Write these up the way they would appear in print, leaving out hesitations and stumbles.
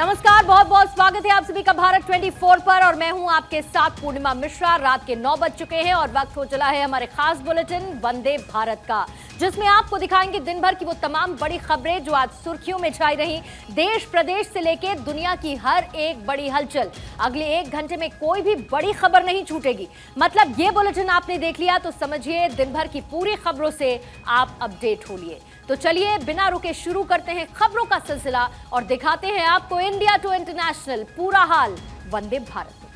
नमस्कार, बहुत बहुत स्वागत है आप सभी का भारत 24 पर और मैं हूं आपके साथ पूर्णिमा मिश्रा। रात के 9 बज चुके हैं और वक्त हो चला है हमारे खास बुलेटिन वंदे भारत का, जिसमें आपको दिखाएंगे दिन भर की वो तमाम बड़ी खबरें जो आज सुर्खियों में छाई रही। देश प्रदेश से लेकर दुनिया की हर एक बड़ी हलचल। अगले 1 घंटे में कोई भी बड़ी खबर नहीं छूटेगी। मतलब ये बुलेटिन आपने देख लिया तो समझिए दिन भर की पूरी खबरों से आप अपडेट हो लिए। तो चलिए बिना रुके शुरू करते हैं खबरों का सिलसिला और दिखाते हैं आपको इंडिया टू इंटरनेशनल पूरा हाल वंदे भारत में।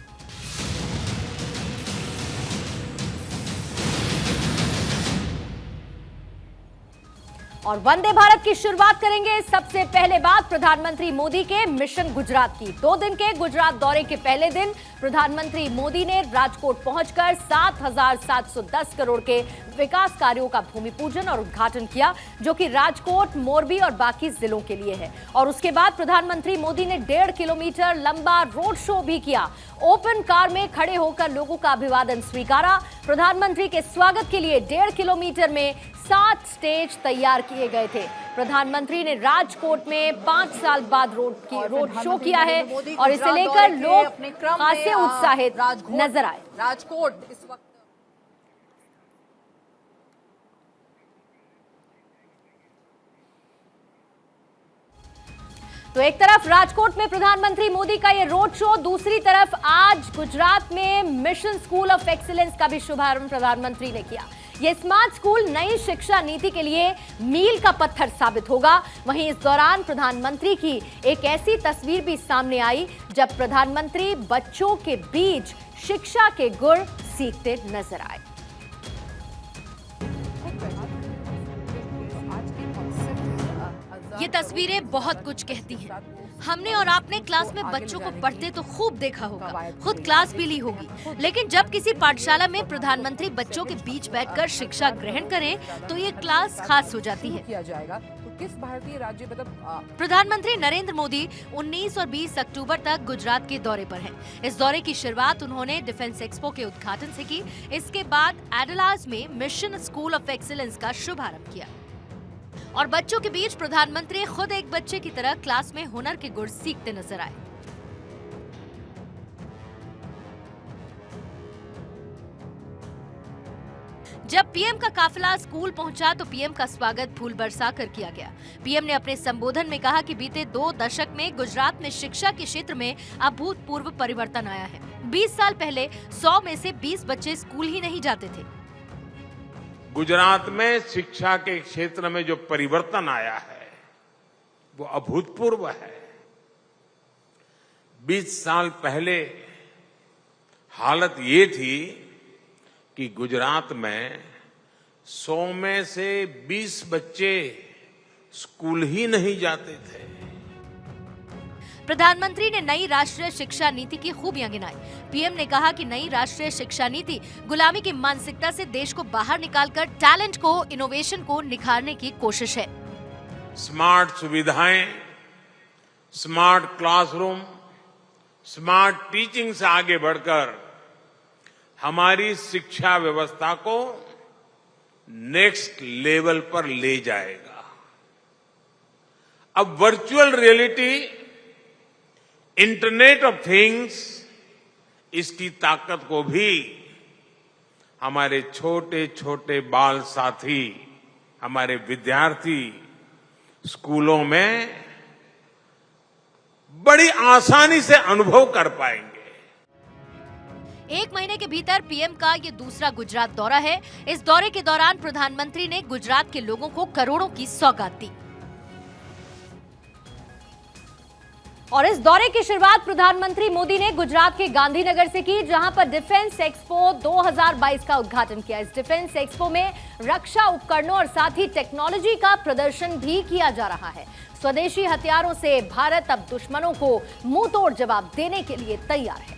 और वंदे भारत की शुरुआत करेंगे सबसे पहले बात प्रधानमंत्री मोदी के मिशन गुजरात की। 2 दिन के गुजरात दौरे के पहले दिन प्रधानमंत्री मोदी ने राजकोट पहुंचकर 7,710 करोड़ के विकास कार्यों का भूमि पूजन और उद्घाटन किया, जो कि राजकोट, मोरबी और बाकी जिलों के लिए है। और उसके बाद प्रधानमंत्री मोदी ने 1.5 किलोमीटर लंबा रोड शो भी किया। ओपन कार में खड़े होकर लोगों का अभिवादन स्वीकारा। प्रधानमंत्री के स्वागत के लिए 1.5 किलोमीटर में 7 स्टेज तैयार किए गए थे। प्रधानमंत्री ने राजकोट में 5 साल बाद रोड शो किया है और इसे लेकर लोग खासे उत्साहित नजर आए। राजकोट इस वक्त तो एक तरफ राजकोट में प्रधानमंत्री मोदी का ये रोड शो, दूसरी तरफ आज गुजरात में मिशन स्कूल ऑफ एक्सीलेंस का भी शुभारंभ प्रधानमंत्री ने किया। ये स्मार्ट स्कूल नई शिक्षा नीति के लिए मील का पत्थर साबित होगा। वहीं इस दौरान प्रधानमंत्री की एक ऐसी तस्वीर भी सामने आई जब प्रधानमंत्री बच्चों के बीच शिक्षा के गुण सीखते नजर आए। ये तस्वीरें बहुत कुछ कहती हैं। हमने और आपने क्लास में बच्चों को पढ़ते तो खूब देखा होगा, खुद क्लास भी ली होगी, लेकिन जब किसी पाठशाला में प्रधानमंत्री बच्चों के बीच बैठकर शिक्षा ग्रहण करें तो ये क्लास खास हो जाती है। किस भारतीय राज्य प्रधानमंत्री नरेंद्र मोदी 19 और 20 अक्टूबर तक गुजरात के दौरे पर हैं। इस दौरे की शुरुआत उन्होंने डिफेंस एक्सपो के उद्घाटन से की। इसके बाद एडलास में मिशन स्कूल ऑफ एक्सीलेंस का शुभारंभ किया और बच्चों के बीच प्रधानमंत्री खुद एक बच्चे की तरह क्लास में हुनर के गुण सीखते नजर आए। जब पीएम का काफिला स्कूल पहुंचा तो पीएम का स्वागत फूल बरसाकर किया गया। पीएम ने अपने संबोधन में कहा कि बीते 2 दशक में गुजरात में शिक्षा के क्षेत्र में अभूतपूर्व परिवर्तन आया है। 20 साल पहले 100 में से 20 बच्चे स्कूल ही नहीं जाते थे। गुजरात में शिक्षा के क्षेत्र में जो परिवर्तन आया है वो अभूतपूर्व है। 20 साल पहले हालत ये थी कि गुजरात में 100 में से 20 बच्चे स्कूल ही नहीं जाते थे। प्रधानमंत्री ने नई राष्ट्रीय शिक्षा नीति की खूबियां गिनाई। पीएम ने कहा कि नई राष्ट्रीय शिक्षा नीति गुलामी की मानसिकता से देश को बाहर निकालकर टैलेंट को, इनोवेशन को निखारने की कोशिश है। स्मार्ट सुविधाएं, स्मार्ट क्लासरूम, स्मार्ट टीचिंग से आगे बढ़कर हमारी शिक्षा व्यवस्था को नेक्स्ट लेवल पर ले जाएगा। अब virtual reality, internet of things, इसकी ताकत को भी हमारे छोटे छोटे बाल साथी, हमारे विद्यार्थी स्कूलों में बड़ी आसानी से अनुभव कर पाएंगे। 1 महीने के भीतर पीएम का ये दूसरा गुजरात दौरा है। इस दौरे के दौरान प्रधानमंत्री ने गुजरात के लोगों को करोड़ों की सौगात दी। और इस दौरे की शुरुआत प्रधानमंत्री मोदी ने गुजरात के गांधीनगर से की, जहां पर डिफेंस एक्सपो 2022 का उद्घाटन किया। इस डिफेंस एक्सपो में रक्षा उपकरणों और साथ ही टेक्नोलॉजी का प्रदर्शन भी किया जा रहा है। स्वदेशी हथियारों से भारत अब दुश्मनों को मुंह तोड़ जवाब देने के लिए तैयार है।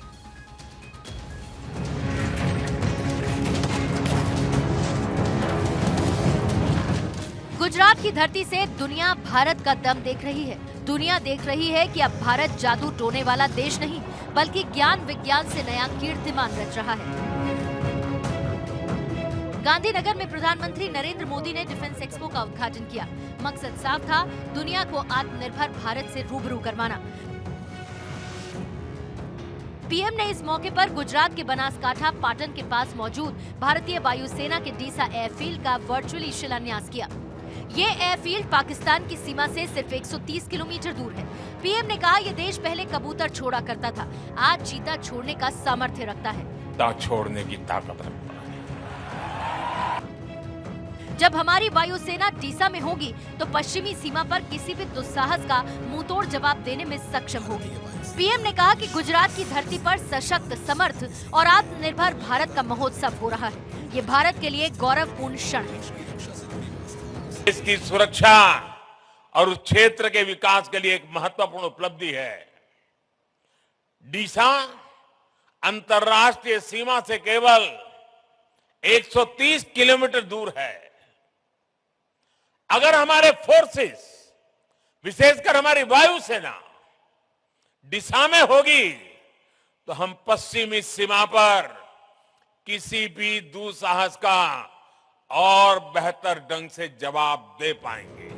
गुजरात की धरती से दुनिया भारत का दम देख रही है। दुनिया देख रही है कि अब भारत जादू टोने वाला देश नहीं, बल्कि ज्ञान विज्ञान से नया कीर्तिमान रच रहा है। गांधीनगर में प्रधानमंत्री नरेंद्र मोदी ने डिफेंस एक्सपो का उद्घाटन किया। मकसद साफ था, दुनिया को आत्मनिर्भर भारत से रूबरू करवाना। पीएम ने इस मौके पर गुजरात के बनासकांठा पाटन के पास मौजूद भारतीय वायुसेना के डीसा एयरफील्ड का वर्चुअली शिलान्यास किया। ये एयरफील्ड पाकिस्तान की सीमा से सिर्फ 130 किलोमीटर दूर है। पीएम ने कहा ये देश पहले कबूतर छोड़ा करता था, आज चीता छोड़ने का सामर्थ्य रखता है। छोड़ने की ताकत रखता है। जब हमारी वायुसेना डीसा में होगी तो पश्चिमी सीमा पर किसी भी दुस्साहस का मुंहतोड़ जवाब देने में सक्षम होगी। पीएम ने कहा कि गुजरात की धरती पर सशक्त, समर्थ और आत्मनिर्भर भारत का महोत्सव हो रहा है। ये भारत के लिए गौरवपूर्ण क्षण है। देश की सुरक्षा और उस क्षेत्र के विकास के लिए एक महत्वपूर्ण उपलब्धि है। डीसा अंतर्राष्ट्रीय सीमा से केवल 130 किलोमीटर दूर है। अगर हमारे फोर्सेस, विशेषकर हमारी वायुसेना डीसा में होगी तो हम पश्चिमी सीमा पर किसी भी दुस्साहस का और बेहतर ढंग से जवाब दे पाएंगे।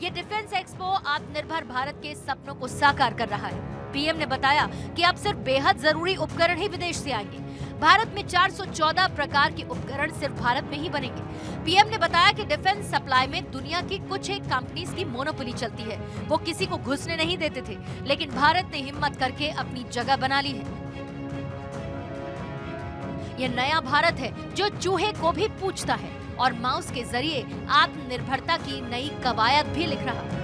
ये डिफेंस एक्सपो आत्मनिर्भर भारत के सपनों को साकार कर रहा है। पीएम ने बताया कि अब सिर्फ बेहद जरूरी उपकरण ही विदेश से आएंगे। भारत में 414 प्रकार के उपकरण सिर्फ भारत में ही बनेंगे। पीएम ने बताया कि डिफेंस सप्लाई में दुनिया की कुछ एक कंपनीज की मोनोपोली चलती है। वो किसी को घुसने नहीं देते थे, लेकिन भारत ने हिम्मत करके अपनी जगह बना ली है। ये नया भारत है जो चूहे को भी पूछता है और माउस के जरिए आत्मनिर्भरता की नई कवायद भी लिख रहा है।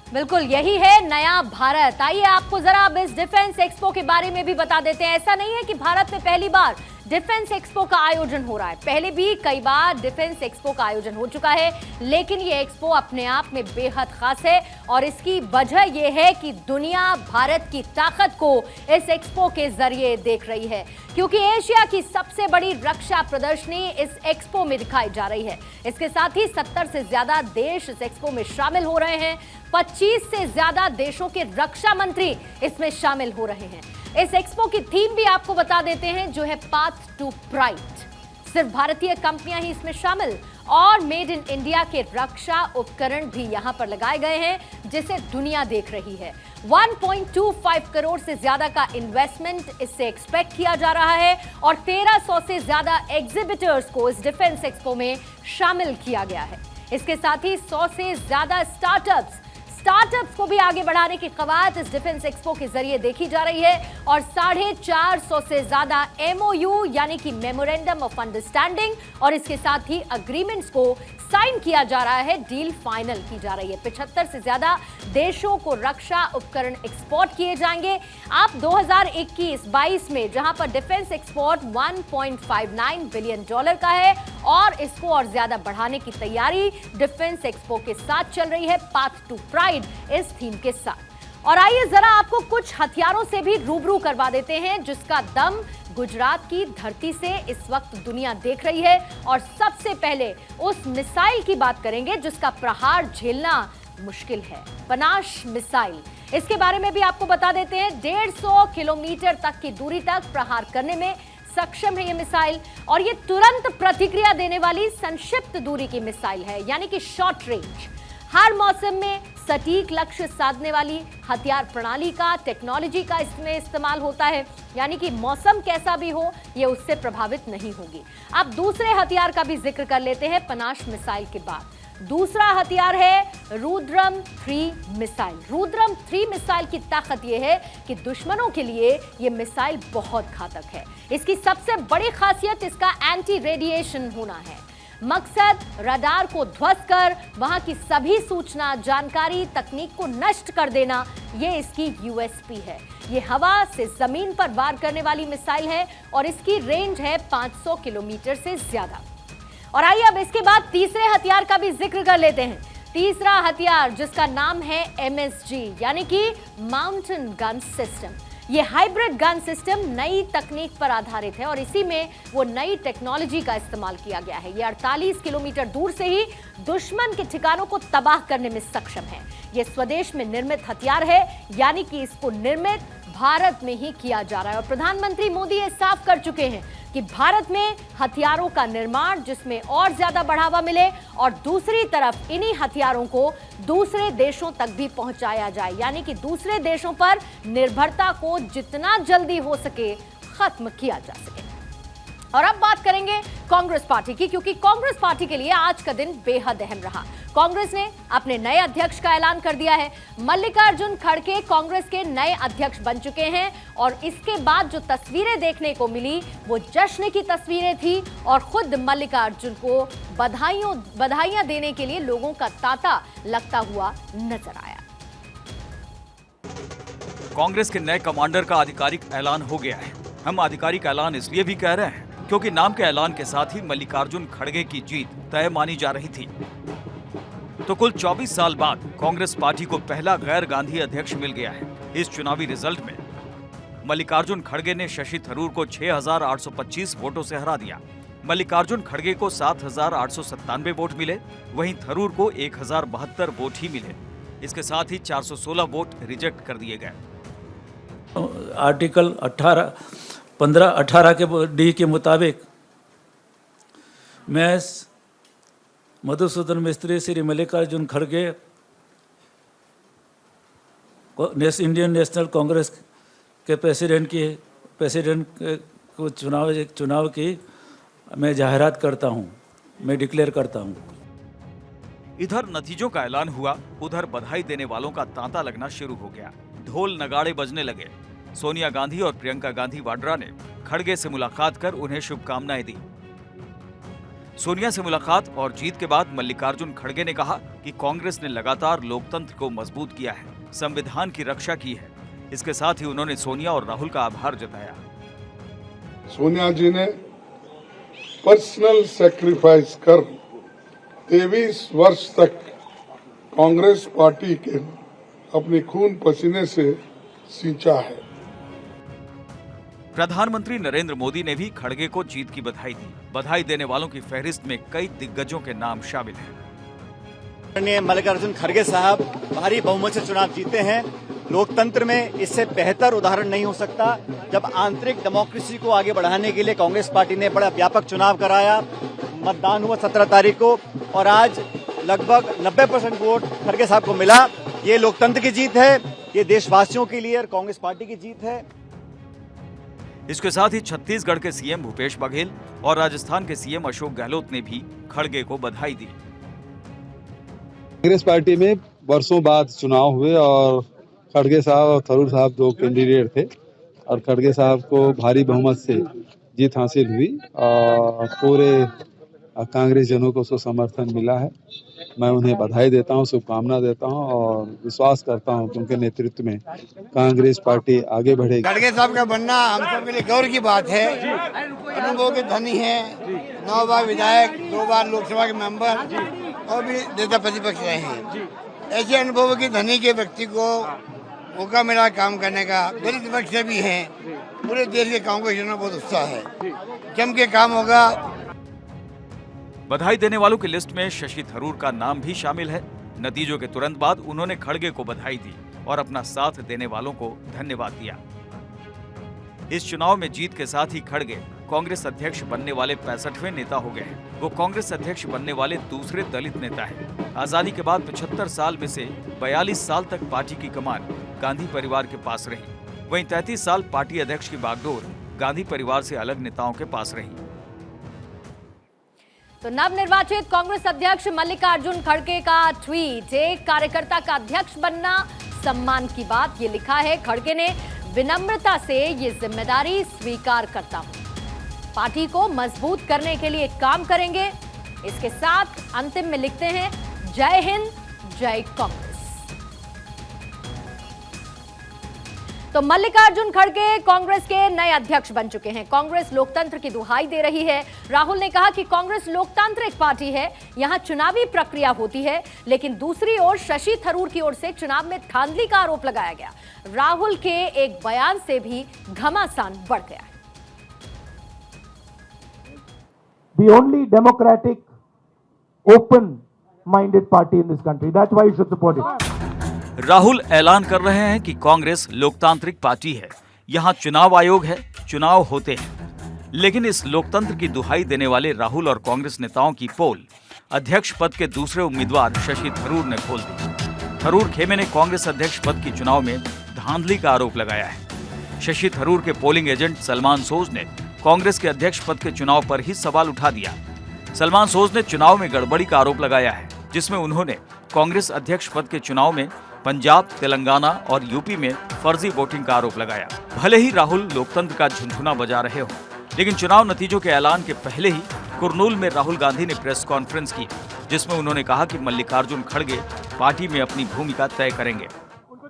बिल्कुल यही है नया भारत। आइए आपको जरा अब इस डिफेंस एक्सपो के बारे में भी बता देते हैं। ऐसा नहीं है कि भारत में पहली बार डिफेंस एक्सपो का आयोजन हो रहा है, पहले भी कई बार डिफेंस एक्सपो का आयोजन हो चुका है, लेकिन ये एक्सपो अपने आप में बेहद खास है और इसकी वजह यह है कि दुनिया भारत की ताकत को इस एक्सपो के जरिए देख रही है, क्योंकि एशिया की सबसे बड़ी रक्षा प्रदर्शनी इस एक्सपो में दिखाई जा रही है। इसके साथ ही 70 से ज्यादा देश इस एक्सपो में शामिल हो रहे हैं। 25 से ज्यादा देशों के रक्षा मंत्री इसमें शामिल हो रहे हैं। इस एक्सपो की थीम भी आपको बता देते हैं, जो है पाथ टू प्राइड। सिर्फ भारतीय कंपनियां ही इसमें शामिल और मेड इन इंडिया के रक्षा उपकरण भी यहां पर लगाए गए हैं, जिसे दुनिया देख रही है। 1.25 करोड़ से ज्यादा का इन्वेस्टमेंट इससे एक्सपेक्ट किया जा रहा है और 1300 से ज्यादा एग्जिबिटर्स को इस डिफेंस एक्सपो में शामिल किया गया है। इसके साथ ही 100 से ज्यादा स्टार्टअप्स को भी आगे बढ़ाने की कवायद इस डिफेंस एक्सपो के जरिए देखी जा रही है और 450 से ज्यादा MOU यानी कि मेमोरेंडम ऑफ अंडरस्टैंडिंग और इसके साथ ही अग्रीमेंट्स को साइन किया जा रहा है, डील फाइनल की जा रही है। 75 से ज्यादा देशों को रक्षा उपकरण एक्सपोर्ट किए जाएंगे। आप 2021-22 में जहां पर डिफेंस एक्सपोर्ट $1.59 बिलियन का है और इसको और ज्यादा बढ़ाने की तैयारी डिफेंस एक्सपो के साथ चल रही है, पाथ टू प्राइड इस थीम के साथ। और आइए जरा आपको कुछ हथियारों से भी रूबरू करवा देते हैं, जिसका दम गुजरात की धरती से इस वक्त दुनिया देख रही है। और सबसे पहले उस मिसाइल की बात करेंगे जिसका प्रहार झेलना मुश्किल है, पनाश मिसाइल। इसके बारे में भी आपको बता देते हैं। 150 किलोमीटर तक की दूरी तक प्रहार करने में सक्षम है ये मिसाइल और ये तुरंत प्रतिक्रिया देने वाली संक्षिप्त दूरी की मिसाइल है, यानी कि शॉर्ट रेंज। हर मौसम में सटीक लक्ष्य साधने वाली हथियार प्रणाली का, टेक्नोलॉजी का इसमें इस्तेमाल होता है, यानी कि मौसम कैसा भी हो ये उससे प्रभावित नहीं होगी। अब दूसरे हथियार का भी जिक्र कर लेते हैं पनाश मिसाइल के बाद। दूसरा हथियार है रुद्रम 3 मिसाइल। रुद्रम 3 मिसाइल की ताकत यह है कि दुश्मनों के लिए यह मिसाइल बहुत घातक है। इसकी सबसे बड़ी खासियत इसका एंटी रेडिएशन होना है। मकसद रडार को ध्वस्त कर वहां की सभी सूचना, जानकारी, तकनीक को नष्ट कर देना, ये इसकी USP है। ये हवा से जमीन पर वार करने वाली मिसाइल है और इसकी रेंज है 500 किलोमीटर से ज्यादा। और आइए अब इसके बाद तीसरे हथियार का भी जिक्र कर लेते हैं। तीसरा हथियार जिसका नाम है MSG यानी कि माउंटेन गन सिस्टम। ये हाइब्रिड गन सिस्टम नई तकनीक पर आधारित है और इसी में वो नई टेक्नोलॉजी का इस्तेमाल किया गया है। ये 48 किलोमीटर दूर से ही दुश्मन के ठिकानों को तबाह करने में सक्षम है। ये स्वदेश में निर्मित हथियार है, यानी कि इसको निर्मित भारत में ही किया जा रहा है। और प्रधानमंत्री मोदी ये साफ कर चुके हैं कि भारत में हथियारों का निर्माण जिसमें और ज्यादा बढ़ावा मिले और दूसरी तरफ इन्हीं हथियारों को दूसरे देशों तक भी पहुंचाया जाए, यानी कि दूसरे देशों पर निर्भरता को जितना जल्दी हो सके खत्म किया जा सके। और अब बात करेंगे कांग्रेस पार्टी की, क्योंकि कांग्रेस पार्टी के लिए आज का दिन बेहद अहम रहा। कांग्रेस ने अपने नए अध्यक्ष का ऐलान कर दिया है। मल्लिकार्जुन खड़गे कांग्रेस के नए अध्यक्ष बन चुके हैं और इसके बाद जो तस्वीरें देखने को मिली वो जश्न की तस्वीरें थी और खुद मल्लिकार्जुन को बधाइयां देने के लिए लोगों का तांता लगता हुआ नजर आया। कांग्रेस के नए कमांडर का आधिकारिक ऐलान हो गया है। हम आधिकारिक ऐलान इसलिए भी कह रहे हैं क्योंकि नाम के ऐलान के साथ ही मल्लिकार्जुन खड़गे की जीत तय मानी जा रही थी। तो कुल 24 साल बाद कांग्रेस पार्टी को पहला गैर गांधी अध्यक्ष मिल गया है। इस चुनावी रिजल्ट में मल्लिकार्जुन खड़गे ने शशि थरूर को 6,825 वोटों से हरा दिया। मल्लिकार्जुन खड़गे को 7,897 वोट मिले, वहीं थरूर को 1,072 वोट ही मिले। इसके साथ ही 416 वोट रिजेक्ट कर दिए गए। आर्टिकल 15-18 के डी के मुताबिक मैं मधुसूदन मिस्त्री श्री मल्लिकार्जुन खड़गे इंडियन नेशनल कांग्रेस के प्रेसिडेंट को चुनाव की मैं जाहिरात करता हूं, मैं डिक्लेयर करता हूं। इधर नतीजों का ऐलान हुआ, उधर बधाई देने वालों का तांता लगना शुरू हो गया। ढोल नगाड़े बजने लगे। सोनिया गांधी और प्रियंका गांधी वाड्रा ने खड़गे से मुलाकात कर उन्हें शुभकामनाएं दी। सोनिया से मुलाकात और जीत के बाद मल्लिकार्जुन खड़गे ने कहा कि कांग्रेस ने लगातार लोकतंत्र को मजबूत किया है, संविधान की रक्षा की है। इसके साथ ही उन्होंने सोनिया और राहुल का आभार जताया। सोनिया जी ने पर्सनल सैक्रिफाइस कर 23 वर्ष तक कांग्रेस पार्टी के अपने खून पसीने से सींचा है। प्रधानमंत्री नरेंद्र मोदी ने भी खड़गे को जीत की बधाई दी। बधाई देने वालों की फहरिस्त में कई दिग्गजों के नाम शामिल हैं। मल्लिकार्जुन खड़गे साहब भारी बहुमत से चुनाव जीते हैं। लोकतंत्र में इससे बेहतर उदाहरण नहीं हो सकता। जब आंतरिक डेमोक्रेसी को आगे बढ़ाने के लिए कांग्रेस पार्टी ने बड़ा व्यापक चुनाव कराया, मतदान हुआ 17 तारीख को और आज लगभग 90% वोट खड़गे साहब को मिला। ये लोकतंत्र की जीत है, ये देशवासियों के लिए और कांग्रेस पार्टी की जीत है। इसके साथ ही छत्तीसगढ़ के सीएम भूपेश बघेल और राजस्थान के सीएम अशोक गहलोत ने भी खड़गे को बधाई दी। कांग्रेस पार्टी में वर्षों बाद चुनाव हुए और खड़गे साहब और थरूर साहब दो कैंडिडेट थे और खड़गे साहब को भारी बहुमत से जीत हासिल हुई और पूरे कांग्रेस जनों को समर्थन मिला है। मैं उन्हें बधाई देता हूं, शुभकामना देता हूं और विश्वास करता हूं कि उनके नेतृत्व में कांग्रेस पार्टी आगे बढ़ेगी। खड़गे साहब का बनना हम सब के लिए गौरव की बात है। अनुभव के धनी है, 9 बार विधायक, 2 बार लोकसभा के मेंबर और भी नेता प्रतिपक्ष रहे हैं। ऐसे अनुभव के धनी के व्यक्ति को मौका मिला काम करने का। दलित पक्ष से भी है, पूरे देश के काम को में बहुत उत्साह है, जम के काम होगा। बधाई देने वालों की लिस्ट में शशि थरूर का नाम भी शामिल है। नतीजों के तुरंत बाद उन्होंने खड़गे को बधाई दी और अपना साथ देने वालों को धन्यवाद दिया। इस चुनाव में जीत के साथ ही खड़गे कांग्रेस अध्यक्ष बनने वाले 65वें नेता हो गए हैं। वो कांग्रेस अध्यक्ष बनने वाले दूसरे दलित नेता हैं। आजादी के बाद 75 साल में से 42 साल तक पार्टी की कमान गांधी परिवार के पास रही। वहीं 33 साल पार्टी अध्यक्ष की बागडोर गांधी परिवार से अलग नेताओं के पास रही। तो नवनिर्वाचित कांग्रेस अध्यक्ष मल्लिकार्जुन खड़गे का ट्वीट, एक कार्यकर्ता का अध्यक्ष बनना सम्मान की बात। ये लिखा है, खड़गे ने विनम्रता से ये जिम्मेदारी स्वीकार करता हूं, पार्टी को मजबूत करने के लिए काम करेंगे। इसके साथ अंतिम में लिखते हैं, जय हिंद, जय कांग्रेस। तो मल्लिकार्जुन खड़गे कांग्रेस के नए अध्यक्ष बन चुके हैं। कांग्रेस लोकतंत्र की दुहाई दे रही है। राहुल ने कहा कि कांग्रेस लोकतांत्रिक पार्टी है, यहां चुनावी प्रक्रिया होती है। लेकिन दूसरी ओर शशि थरूर की ओर से चुनाव में धांधली का आरोप लगाया गया। राहुल के एक बयान से भी घमासान बढ़ गया है। The only democratic, open-minded party in this country. That's why you should support it. Rahul ऐलान कर रहे हैं कि कांग्रेस लोकतांत्रिक पार्टी है, यहाँ चुनाव आयोग है, चुनाव होते हैं। लेकिन इस लोकतंत्र की दुहाई देने वाले राहुल और कांग्रेस नेताओं की पोल अध्यक्ष पद के दूसरे उम्मीदवार शशि थरूर ने खोल दी। थरूर खेमे ने कांग्रेस अध्यक्ष पद की चुनाव में धांधली का आरोप लगाया है। शशि थरूर के पोलिंग एजेंट सलमान सोज ने कांग्रेस के अध्यक्ष पद के चुनाव पर ही सवाल उठा दिया। सलमान सोज ने चुनाव में गड़बड़ी का आरोप लगाया है, जिसमें उन्होंने कांग्रेस अध्यक्ष पद के चुनाव में पंजाब, तेलंगाना और यूपी में फर्जी वोटिंग का आरोप लगाया। भले ही राहुल लोकतंत्र का झुनझुना बजा रहे हो, लेकिन चुनाव नतीजों के ऐलान के पहले ही कुरनूल में राहुल गांधी ने प्रेस कॉन्फ्रेंस की, जिसमें उन्होंने कहा कि मल्लिकार्जुन खड़गे पार्टी में अपनी भूमिका तय करेंगे।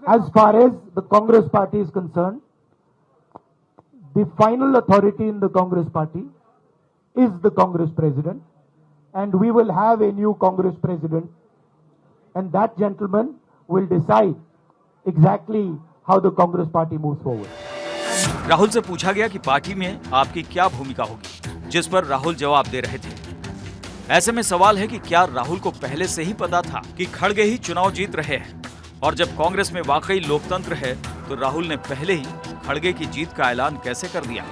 As far as the Congress party is concerned, the final authority in the Congress party is the Congress president, and we will have a new Congress president, and that gentleman will decide exactly how the Congress party moves forward. Rahul से पूछा गया कि party में आपकी क्या भूमिका होगी, जिस पर राहुल जवाब दे रहे थे। ऐसे में सवाल है कि क्या राहुल को पहले से ही पता था कि खड़गे ही चुनाव जीत रहे हैं, और जब कांग्रेस में वाकई लोकतंत्र है तो राहुल ने पहले ही खड़गे की जीत का ऐलान कैसे कर दिया?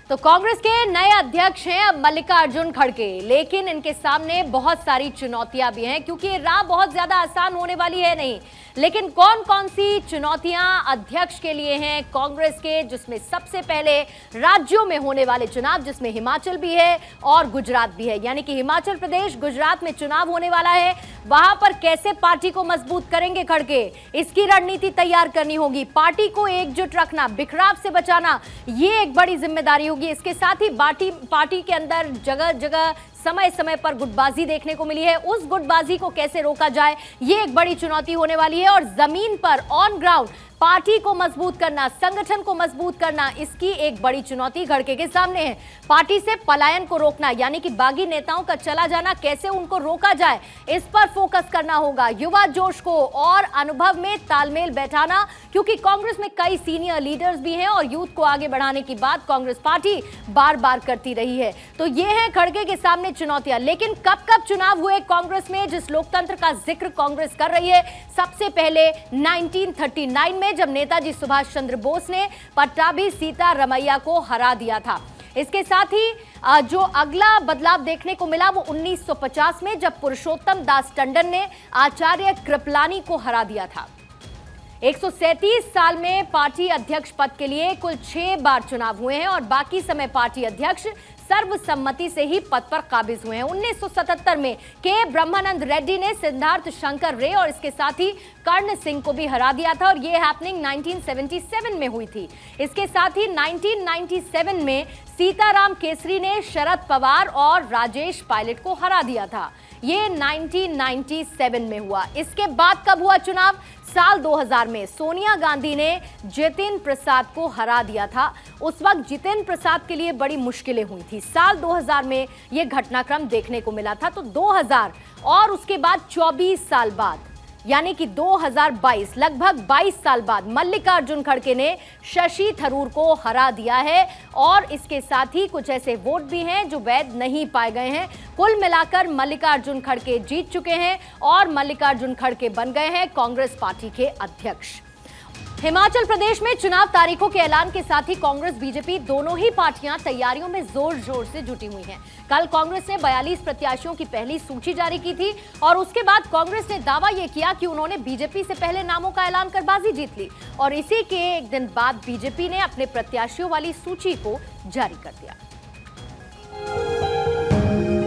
तो कांग्रेस के नए अध्यक्ष हैं अब मल्लिकार्जुन खड़गे, लेकिन इनके सामने बहुत सारी चुनौतियां भी हैं, क्योंकि ये राह बहुत ज्यादा आसान होने वाली है नहीं। लेकिन कौन कौन सी चुनौतियां अध्यक्ष के लिए हैं कांग्रेस के, जिसमें सबसे पहले राज्यों में होने वाले चुनाव, जिसमें हिमाचल भी है और गुजरात भी है, यानी कि हिमाचल प्रदेश, गुजरात में चुनाव होने वाला है। वहां पर कैसे पार्टी को मजबूत करेंगे खड़गे, इसकी रणनीति तैयार करनी होगी। पार्टी को एकजुट रखना, बिखराव से बचाना, ये एक बड़ी जिम्मेदारी होगी। इसके साथ ही पार्टी के अंदर जगह जगह समय समय पर गुटबाजी देखने को मिली है, उस गुटबाजी को कैसे रोका जाए, ये एक बड़ी चुनौती होने वाली है। और जमीन पर ऑन ग्राउंड पार्टी को मजबूत करना, संगठन को मजबूत करना, इसकी एक बड़ी चुनौती खड़गे के सामने है। पार्टी से पलायन को रोकना, यानी कि बागी नेताओं का चला जाना, कैसे उनको रोका जाए, इस पर फोकस करना होगा। युवा जोश को और अनुभव में तालमेल बैठाना, क्योंकि कांग्रेस में कई सीनियर लीडर्स भी हैं और यूथ को आगे बढ़ाने की बात कांग्रेस पार्टी बार बार करती रही है। तो ये है खड़गे के सामने चुनौतियां। लेकिन कब कब चुनाव हुए कांग्रेस में, जिस लोकतंत्र का जिक्र कांग्रेस कर रही है? सबसे पहले 1939 में, जब नेताजी सुभाष चंद्र बोस ने पट्टाभी सीतारमैया को हरा दिया था। इसके साथ ही जो अगला बदलाव देखने को मिला वो 1950 में, जब पुरुषोत्तम दास टंडन ने आचार्य कृपलानी को हरा दिया था। 137 साल में पार्टी अध्यक्ष पद के लिए कुल 6 बार चुनाव हुए हैं और बाकी समय पार्टी अध्यक्ष सर्वसम्मति से ही पद पर काबिज हुए हैं। 1977 में के ब्रह्मानंद रेड्डी ने सिद्धार्थ शंकर रे और इसके साथ ही कर्ण सिंह को भी हरा दिया था, और ये हैपनिंग 1977 में हुई थी। इसके साथ ही 1997 में सीताराम केसरी ने शरद पवार और राजेश पायलट को हरा दिया था। ये 1997 में हुआ। इसके बाद कब हुआ चुनाव? साल 2000 में सोनिया गांधी ने जितिन प्रसाद को हरा दिया था। उस वक्त जितिन प्रसाद के लिए बड़ी मुश्किलें हुई थी। साल 2000 में यह घटनाक्रम देखने को मिला था। तो 2000 और उसके बाद 24 साल बाद, यानी कि 2022, लगभग 22 साल बाद मल्लिकार्जुन खड़गे ने शशि थरूर को हरा दिया है, और इसके साथ ही कुछ ऐसे वोट भी हैं जो वैध नहीं पाए गए हैं। कुल मिलाकर मल्लिकार्जुन खड़गे जीत चुके हैं और मल्लिकार्जुन खड़गे बन गए हैं कांग्रेस पार्टी के अध्यक्ष। हिमाचल प्रदेश में चुनाव तारीखों के ऐलान के साथ ही कांग्रेस बीजेपी दोनों ही पार्टियां तैयारियों में जोर जोर से जुटी हुई हैं। कल कांग्रेस ने 42 प्रत्याशियों की पहली सूची जारी की थी और उसके बाद कांग्रेस ने दावा यह किया कि उन्होंने बीजेपी से पहले नामों का ऐलान कर बाजी जीत ली, और इसी के एक दिन बाद बीजेपी ने अपने प्रत्याशियों वाली सूची को जारी कर दिया।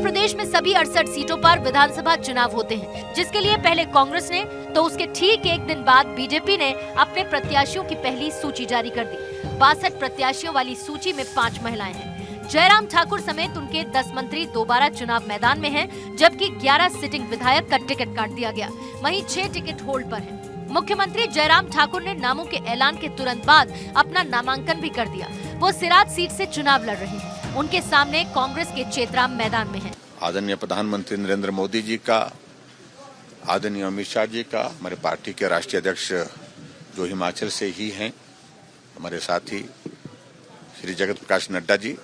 प्रदेश में सभी 68 सीटों पर विधानसभा चुनाव होते हैं, जिसके लिए पहले कांग्रेस ने तो उसके ठीक एक दिन बाद बीजेपी ने अपने प्रत्याशियों की पहली सूची जारी कर दी। 62 प्रत्याशियों वाली सूची में 5 महिलाएं हैं। जयराम ठाकुर समेत उनके 10 मंत्री दोबारा चुनाव मैदान में हैं, जबकि 11 सिटिंग विधायक का टिकट काट दिया गया। वहीं 6 टिकट होल्ड पर हैं। मुख्यमंत्री जयराम ठाकुर ने नामों के ऐलान के तुरंत बाद अपना नामांकन भी कर दिया। वो सिराज सीट से चुनाव लड़ रहे हैं। उनके सामने कांग्रेस के चेतराम मैदान में हैं। आदरणीय प्रधानमंत्री नरेंद्र मोदी जी का, आदरणीय अमित शाह जी का, हमारे पार्टी के राष्ट्रीय अध्यक्ष जो हिमाचल से ही हैं, हमारे साथी श्री जगत प्रकाश नड्डा जी,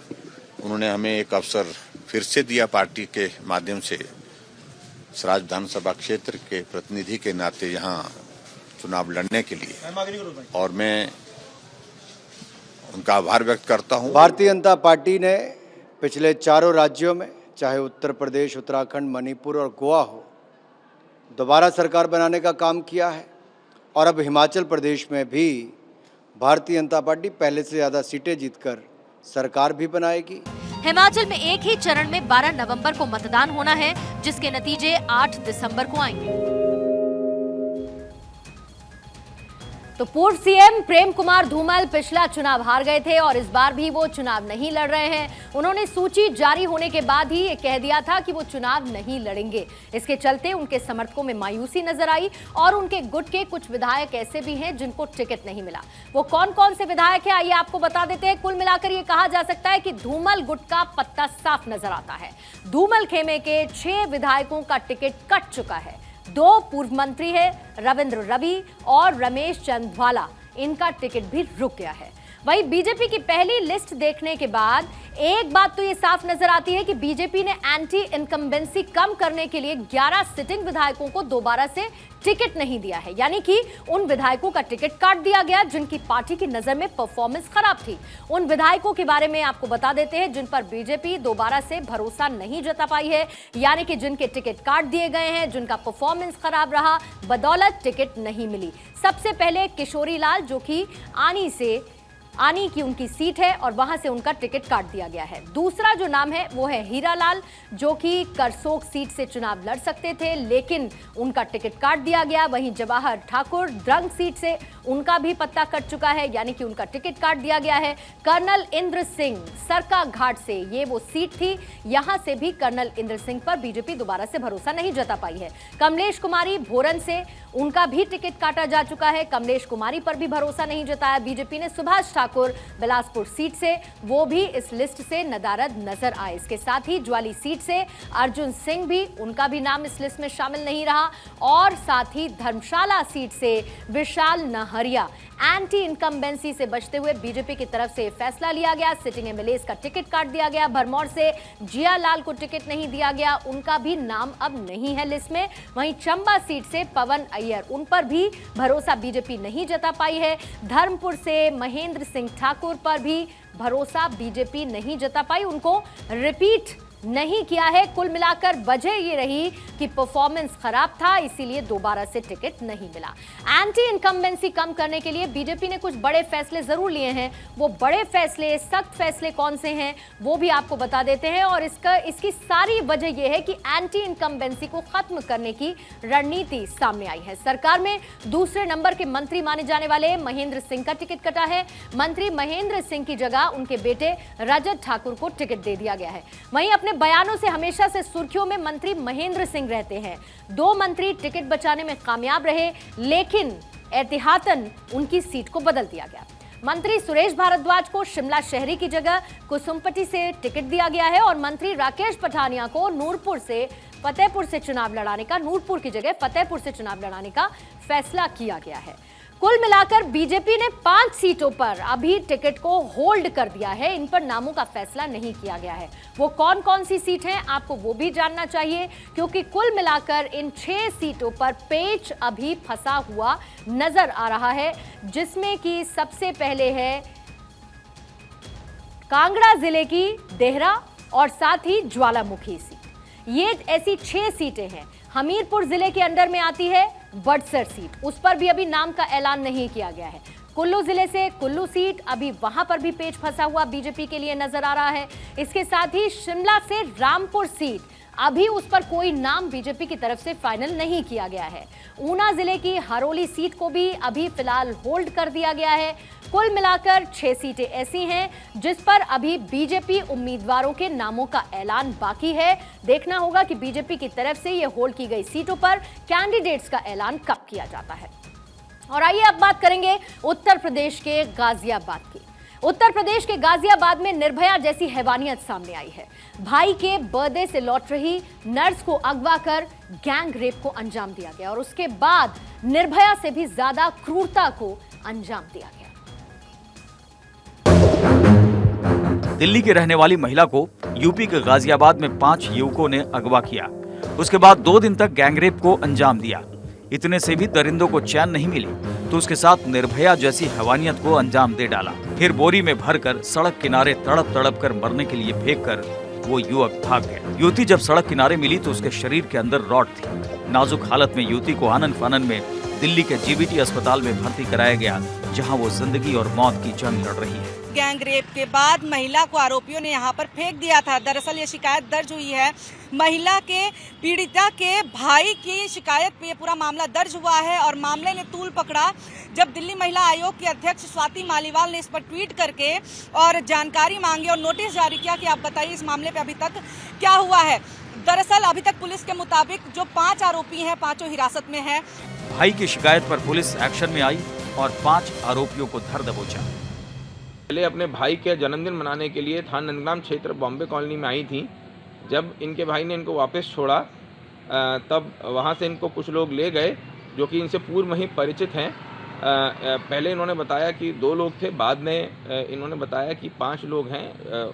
उन्होंने हमें एक अवसर फिर से दिया पार्टी के माध्यम से सराज विधानसभा क्षेत्र के प्रतिनिधि के नाते यहाँ चुनाव लड़ने के लिए, और मैं उनका आभार व्यक्त करता हूँ। भारतीय जनता पार्टी ने पिछले चारों राज्यों में, चाहे उत्तर प्रदेश, उत्तराखंड, मणिपुर और गोवा हो, दोबारा सरकार बनाने का काम किया है। और अब हिमाचल प्रदेश में भी भारतीय जनता पार्टी पहले से ज़्यादा सीटें जीतकर सरकार भी बनाएगी। हिमाचल में एक ही चरण में 12 नवंबर को मतदान होना है, जिसके नतीजे 8 दिसंबर को आएंगे। तो पूर्व सीएम प्रेम कुमार धूमल पिछला चुनाव हार गए थे और इस बार भी वो चुनाव नहीं लड़ रहे हैं। उन्होंने सूची जारी होने के बाद ही ये कह दिया था कि वो चुनाव नहीं लड़ेंगे। इसके चलते उनके समर्थकों में मायूसी नजर आई और उनके गुट के कुछ विधायक ऐसे भी हैं जिनको टिकट नहीं मिला। वो कौन कौन से विधायक हैं, आइए आपको बता देते हैं। कुल मिलाकर ये कहा जा सकता है कि धूमल गुट का पत्ता साफ नजर आता है। धूमल खेमे के 6 विधायकों का टिकट कट चुका है। 2 पूर्व मंत्री हैं, रविंद्र रवि और रमेश चंदवाला, इनका टिकट भी रुक गया है। वहीं बीजेपी की पहली लिस्ट देखने के बाद एक बात तो ये साफ नजर आती है कि बीजेपी ने एंटी इनकम्बेंसी कम करने के लिए 11 सिटिंग विधायकों को दोबारा से टिकट नहीं दिया है, यानी कि उन विधायकों का टिकट काट दिया गया जिनकी पार्टी की नजर में परफॉर्मेंस खराब थी। उन विधायकों के बारे में आपको बता देते हैं जिन पर बीजेपी दोबारा से भरोसा नहीं जता पाई है, यानी कि जिनके टिकट काट दिए गए हैं, जिनका परफॉर्मेंस खराब रहा, बदौलत टिकट नहीं मिली। सबसे पहले किशोरी लाल, जो कि आनी की उनकी सीट है और वहां से उनका टिकट काट दिया गया है। दूसरा जो नाम है वो है हीरा लाल, जो कि करसोग सीट से चुनाव लड़ सकते थे लेकिन उनका टिकट काट दिया गया। वहीं जवाहर ठाकुर द्रंग सीट से उनका भी पत्ता कट चुका है, यानी कि उनका टिकट काट दिया गया है। कर्नल इंद्र सिंह सरका घाट से, ये वो सीट थी, यहां से भी कर्नल इंद्र सिंह पर बीजेपी दोबारा से भरोसा नहीं जता पाई है। कमलेश कुमारी भोरन से, उनका भी टिकट काटा जा चुका है। कमलेश कुमारी पर भी भरोसा नहीं जताया बीजेपी ने। सुभाष ठाकुर बिलासपुर सीट से, वो भी इस लिस्ट से नदारद नजर आए। इसके साथ ही ज्वाली सीट से अर्जुन सिंह भी, उनका भी नाम इस लिस्ट में शामिल नहीं रहा। और साथ ही धर्मशाला सीट से विशाल नहरिया, एंटी इनकम्बेंसी से बचते हुए बीजेपी की तरफ से फैसला लिया गया, सिटिंग एमएलए का टिकट काट दिया गया। भरमौर से जिया लाल को टिकट नहीं दिया गया, उनका भी नाम अब नहीं है लिस्ट में। वहीं चंबा सीट से पवन अय्यर, उन पर भी भरोसा बीजेपी नहीं जता पाई है। धर्मपुर से महेंद्र सिंह ठाकुर पर भी भरोसा बीजेपी नहीं जता पाई, उनको रिपीट नहीं किया है। कुल मिलाकर वजह ये रही कि परफॉर्मेंस खराब था, इसीलिए दोबारा से टिकट नहीं मिला। एंटी इनकम्बेंसी कम करने के लिए बीजेपी ने कुछ बड़े फैसले जरूर लिए हैं। वो बड़े फैसले, सख्त फैसले कौन से हैं वो भी आपको बता देते हैं। और इसकी सारी वजह यह है कि एंटी इनकम्बेंसी को खत्म करने की रणनीति सामने आई है। सरकार में दूसरे नंबर के मंत्री माने जाने वाले महेंद्र सिंह का टिकट कटा है। मंत्री महेंद्र सिंह की जगह उनके बेटे रजत ठाकुर को टिकट दे दिया गया है। वहीं अपने बयानों से हमेशा से सुर्खियों में मंत्री महेंद्र सिंह रहते हैं। 2 मंत्री टिकट बचाने में कामयाब रहे, लेकिन एहतियातन उनकी सीट को बदल दिया गया। मंत्री सुरेश भारद्वाज को शिमला शहरी की जगह कुसुम्पटी से टिकट दिया गया है और मंत्री राकेश पठानिया को नूरपुर की जगह फतेहपुर से चुनाव लड़ाने का फैसला किया गया है। कुल मिलाकर बीजेपी ने 5 सीटों पर अभी टिकट को होल्ड कर दिया है, इन पर नामों का फैसला नहीं किया गया है। वो कौन कौन सी सीट हैं आपको वो भी जानना चाहिए, क्योंकि कुल मिलाकर इन 6 सीटों पर पेच अभी फंसा हुआ नजर आ रहा है, जिसमें कि सबसे पहले है कांगड़ा जिले की देहरा और साथ ही ज्वालामुखी सीट। ये ऐसी 6 सीटें हैं। हमीरपुर जिले के अंडर में आती है बड़सर सीट, उस पर भी अभी नाम का ऐलान नहीं किया गया है। कुल्लू जिले से कुल्लू सीट, अभी वहां पर भी पेच फंसा हुआ बीजेपी के लिए नजर आ रहा है। इसके साथ ही शिमला से रामपुर सीट, अभी उस पर कोई नाम बीजेपी की तरफ से फाइनल नहीं किया गया है। ऊना जिले की हरोली सीट को भी अभी फिलहाल होल्ड कर दिया गया है। कुल मिलाकर 6 सीटें ऐसी हैं जिस पर अभी बीजेपी उम्मीदवारों के नामों का ऐलान बाकी है। देखना होगा कि बीजेपी की तरफ से ये होल्ड की गई सीटों पर कैंडिडेट्स का ऐलान कब किया जाता है। और आइए अब बात करेंगे उत्तर प्रदेश के गाजियाबाद की। उत्तर प्रदेश के गाजियाबाद में निर्भया जैसी हैवानियत सामने आई है। भाई के बर्थडे से लौट रही नर्स को अगवा कर गैंग रेप को अंजाम दिया गया और उसके बाद निर्भया से भी ज्यादा क्रूरता को अंजाम दिया गया। दिल्ली के रहने वाली महिला को यूपी के गाजियाबाद में 5 युवकों ने अगवा किया उसके बाद 2 दिन तक गैंगरेप को अंजाम दिया। इतने से भी दरिंदों को चैन नहीं मिली तो उसके साथ निर्भया जैसी हैवानियत को अंजाम दे डाला। फिर बोरी में भरकर सड़क किनारे तड़प तड़प कर मरने के लिए फेंक कर वो युवक भाग गया। युवती जब सड़क किनारे मिली तो उसके शरीर के अंदर रॉड थी। नाजुक हालत में युवती को आनन फानन में दिल्ली के जीबीटी अस्पताल में भर्ती कराया गया, जहां वो जिंदगी और मौत की जंग लड़ रही है। गैंग रेप के बाद महिला को आरोपियों ने यहां पर फेंक दिया था। दरअसल ये शिकायत दर्ज हुई है, महिला के पीड़िता के भाई की शिकायत पे ये पूरा मामला दर्ज हुआ है और मामले ने तूल पकड़ा जब दिल्ली महिला आयोग की अध्यक्ष स्वाति मालीवाल ने इस पर ट्वीट करके और जानकारी मांगी और नोटिस जारी किया कि आप बताइए इस मामले पे अभी तक क्या हुआ है। दरअसल अभी तक पुलिस के मुताबिक जो 5 आरोपी हैं, पांचों हिरासत में हैं। भाई की शिकायत पर पुलिस एक्शन में आई और 5 आरोपियों को धर दबोचा। पहले अपने भाई के जन्मदिन मनाने के लिए थाना नंदग्राम क्षेत्र बॉम्बे कॉलोनी में आई थी। जब इनके भाई ने इनको वापस छोड़ा तब वहां से इनको कुछ लोग ले गए जो कि इनसे पूर्व में ही परिचित हैं। पहले इन्होंने बताया कि 2 लोग थे, बाद में इन्होंने बताया कि 5 लोग हैं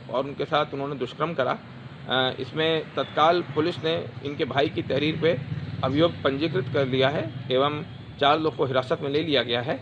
और उनके साथ उन्होंने दुष्कर्म करा। इसमें तत्काल पुलिस ने इनके भाई की तहरीर पे अभियोग पंजीकृत कर लिया है एवं 4 लोग को हिरासत में ले लिया गया है।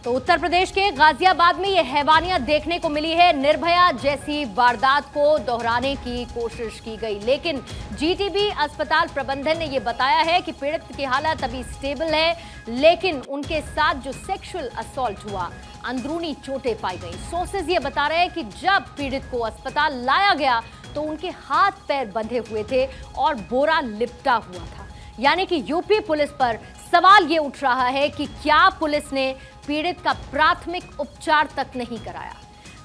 तो उत्तर प्रदेश के गाजियाबाद में यह हैवानियत देखने को मिली है। निर्भया जैसी वारदात को दोहराने की कोशिश की गई, लेकिन जीटीबी अस्पताल प्रबंधन ने यह बताया है कि पीड़ित की हालत अभी स्टेबल है, लेकिन उनके साथ जो सेक्सुअल असॉल्ट हुआ, अंदरूनी चोटें पाई गई। सोर्सेज ये बता रहे हैं कि जब पीड़ित को अस्पताल लाया गया तो उनके हाथ पैर बंधे हुए थे और बोरा लिपटा हुआ था। यानी कि यूपी पुलिस पर सवाल ये उठ रहा है कि क्या पुलिस ने पीड़ित का प्राथमिक उपचार तक नहीं कराया।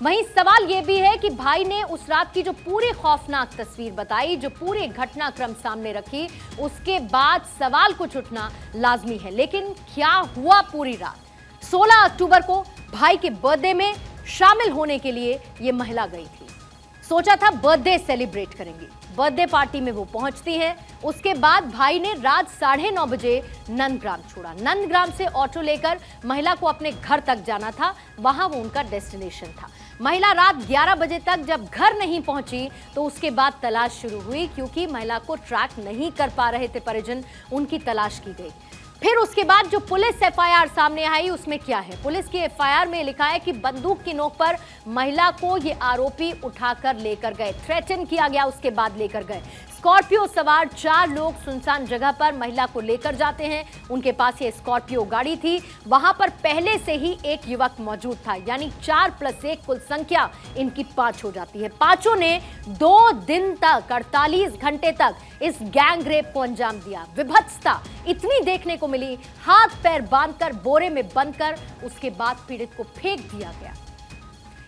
वहीं सवाल यह भी है कि भाई ने उस रात की जो पूरी खौफनाक तस्वीर बताई, जो पूरे घटनाक्रम सामने रखी, उसके बाद सवाल कुछ उठना लाजमी है। लेकिन क्या हुआ पूरी रात? 16 अक्टूबर को भाई के बर्थडे में शामिल होने के लिए ये महिला गई थी। सोचा था बर्थडे सेलिब्रेट करेंगी। बर्थडे पार्टी में वो पहुंचती है। उसके बाद भाई ने रात 9:30 बजे नंदग्राम छोड़ा। नंदग्राम से ऑटो लेकर महिला को अपने घर तक जाना था, वहां वो उनका डेस्टिनेशन था। महिला रात 11 बजे तक जब घर नहीं पहुंची तो उसके बाद तलाश शुरू हुई, क्योंकि महिला को ट्रैक नहीं कर पा रहे थे परिजन, उनकी तलाश की गई। फिर उसके बाद जो पुलिस एफआईआर सामने आई, उसमें क्या है? पुलिस की एफआईआर में लिखा है कि बंदूक की नोक पर महिला को ये आरोपी उठाकर लेकर गए, थ्रेटन किया गया, उसके बाद लेकर गए। स्कॉर्पियो सवार 4 लोग सुनसान जगह पर महिला को लेकर जाते हैं। उनके पास ये स्कॉर्पियो गाड़ी थी, वहां पर पहले से ही एक युवक मौजूद था, यानी 4 + 1 कुल संख्या इनकी 5 हो जाती है। पांचों ने 2 दिन तक 48 घंटे तक इस गैंग रेप को अंजाम दिया। विभत्सता इतनी देखने को मिली, हाथ पैर बांधकर बोरे में बंदकर उसके बाद पीड़ित को फेंक दिया गया।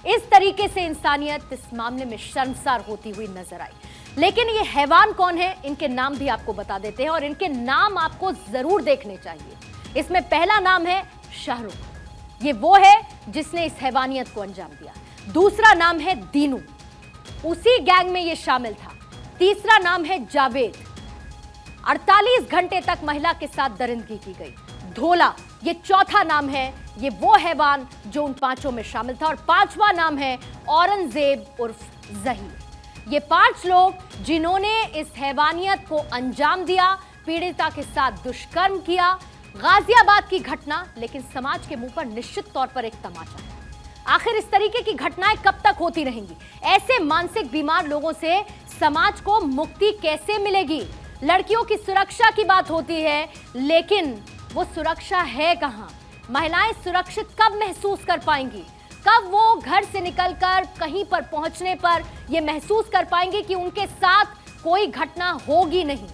इस तरीके से इंसानियत इस मामले में शर्मसार होती हुई नजर आई। लेकिन ये हैवान कौन है, इनके नाम भी आपको बता देते हैं और इनके नाम आपको जरूर देखने चाहिए। इसमें पहला नाम है शाहरुख, ये वो है जिसने इस हैवानियत को अंजाम दिया। दूसरा नाम है दीनू, उसी गैंग में ये शामिल था। तीसरा नाम है जावेद, 48 घंटे तक महिला के साथ दरिंदगी की गई। धोला, ये चौथा नाम है, ये वो हैवान जो उन 5 में शामिल था। और 5वां नाम है औरंगजेब उर्फ जहीर। ये 5 लोग जिन्होंने इस हैवानियत को अंजाम दिया, पीड़िता के साथ दुष्कर्म किया। गाजियाबाद की घटना, लेकिन समाज के मुंह पर निश्चित तौर पर एक तमाचा है। आखिर इस तरीके की घटनाएं कब तक होती रहेंगी? ऐसे मानसिक बीमार लोगों से समाज को मुक्ति कैसे मिलेगी? लड़कियों की सुरक्षा की बात होती है, लेकिन वो सुरक्षा है कहां? महिलाएं सुरक्षित कब महसूस कर पाएंगी? कब वो घर से निकलकर कहीं पर पहुंचने पर ये महसूस कर पाएंगे कि उनके साथ कोई घटना होगी नहीं?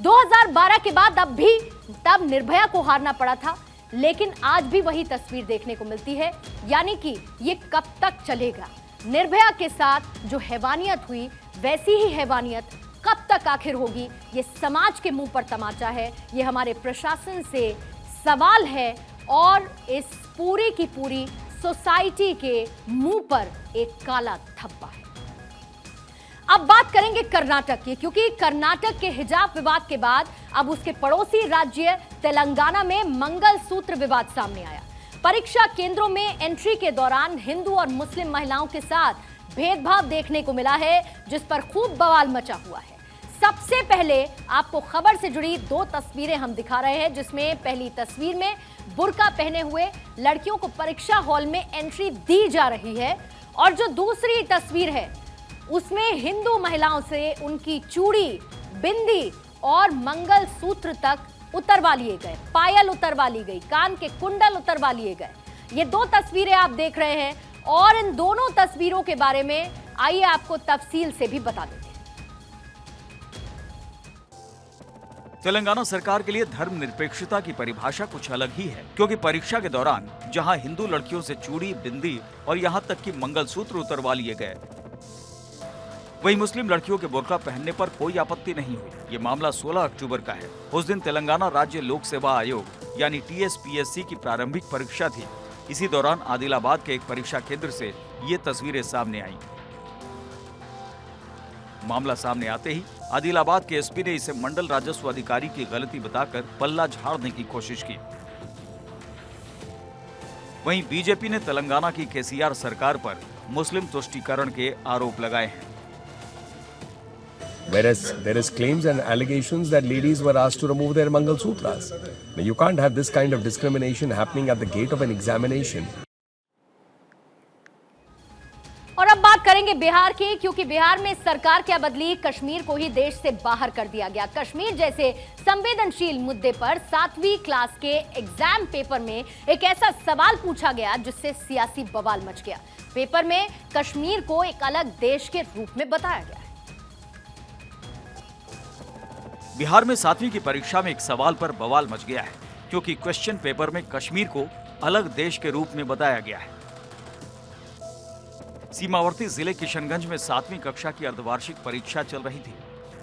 2012 के बाद अब भी, तब निर्भया को हारना पड़ा था, लेकिन आज भी वही तस्वीर देखने को मिलती है। यानी कि ये कब तक चलेगा? निर्भया के साथ जो हैवानियत हुई, वैसी ही हैवानियत कब तक आखिर होगी? ये समाज के मुंह पर तमाचा है, ये हमारे प्रशासन से सवाल है और इस पूरी की पूरी सोसाइटी के मुंह पर एक काला धब्बा है। अब बात करेंगे कर्नाटक की, क्योंकि कर्नाटक के हिजाब विवाद के बाद अब उसके पड़ोसी राज्य तेलंगाना में मंगलसूत्र विवाद सामने आया। परीक्षा केंद्रों में एंट्री के दौरान हिंदू और मुस्लिम महिलाओं के साथ भेदभाव देखने को मिला है, जिस पर खूब बवाल मचा हुआ है। सबसे पहले आपको खबर से जुड़ी 2 तस्वीरें हम दिखा रहे हैं, जिसमें पहली तस्वीर में बुर्का पहने हुए लड़कियों को परीक्षा हॉल में एंट्री दी जा रही है और जो दूसरी तस्वीर है उसमें हिंदू महिलाओं से उनकी चूड़ी, बिंदी और मंगलसूत्र तक उतरवा लिए गए, पायल उतरवा ली गई, कान के कुंडल उतरवा लिए गए। ये 2 तस्वीरें आप देख रहे हैं और इन दोनों तस्वीरों के बारे में आइए आपको तफसील से भी बता देते हैं। तेलंगाना सरकार के लिए धर्मनिरपेक्षता की परिभाषा कुछ अलग ही है, क्योंकि परीक्षा के दौरान जहां हिंदू लड़कियों से चूड़ी, बिंदी और यहां तक कि मंगलसूत्र उतरवा लिए गए, वहीं मुस्लिम लड़कियों के बुर्का पहनने पर कोई आपत्ति नहीं हुई। ये मामला 16 अक्टूबर का है। उस दिन तेलंगाना राज्य लोक सेवा आयोग यानी TSPSC की प्रारंभिक परीक्षा थी। इसी दौरान आदिलाबाद के एक परीक्षा केंद्र से ये तस्वीरें सामने आईं। मामला सामने आते ही आदिलाबाद के एसपी ने इसे मंडल राजस्व अधिकारी की गलती बताकर पल्ला झाड़ने की कोशिश की। वहीं बीजेपी ने तेलंगाना की KCR सरकार पर मुस्लिम तुष्टीकरण के आरोप लगाए हैं। Whereas there is claims and allegations that ladies were asked to remove their Mangalsutras. Now you can't have this kind of discrimination happening at the gate of an examination. और अब बात करेंगे बिहार की, क्योंकि बिहार में सरकार क्या बदली, कश्मीर को ही देश से बाहर कर दिया गया। कश्मीर जैसे संवेदनशील मुद्दे पर 7वीं क्लास के एग्जाम पेपर में एक ऐसा सवाल पूछा गया जिससे सियासी बवाल मच गया। पेपर में कश्मीर को एक अलग देश के रूप में बताया गया। बिहार में 7वीं की परीक्षा में एक सवाल पर बवाल मच गया है, क्योंकि क्वेश्चन पेपर में कश्मीर को अलग देश के रूप में बताया गया है। सीमावर्ती जिले किशनगंज में 7वीं कक्षा की अर्धवार्षिक परीक्षा चल रही थी,